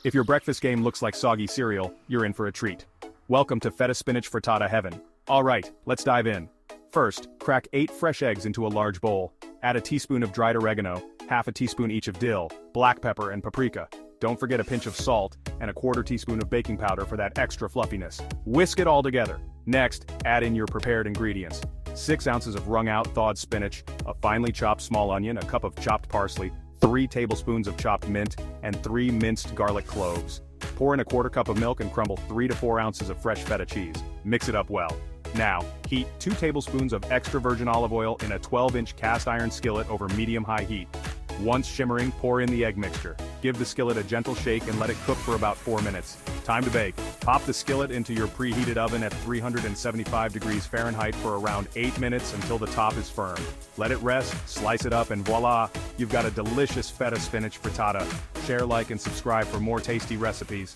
If your breakfast game looks like soggy cereal, you're in for a treat. Welcome to Feta Spinach Frittata heaven. Alright, let's dive in. First, crack 8 fresh eggs into a large bowl. Add a teaspoon of dried oregano, half a teaspoon each of dill, black pepper and paprika. Don't forget a pinch of salt, and a quarter teaspoon of baking powder for that extra fluffiness. Whisk it all together. Next, add in your prepared ingredients. 6 ounces of wrung-out thawed spinach, a finely chopped small onion, a cup of chopped parsley, 3 tablespoons of chopped mint, and 3 minced garlic cloves. Pour in a quarter cup of milk and crumble 3 to 4 ounces of fresh feta cheese. Mix it up well. Now, heat 2 tablespoons of extra virgin olive oil in a 12-inch cast iron skillet over medium-high heat. Once shimmering, pour in the egg mixture. Give the skillet a gentle shake and let it cook for about 4 minutes. Time to bake. Pop the skillet into your preheated oven at 375 degrees Fahrenheit for around 8 minutes until the top is firm. Let it rest, slice it up, and voila, you've got a delicious feta spinach frittata. Share, like, and subscribe for more tasty recipes.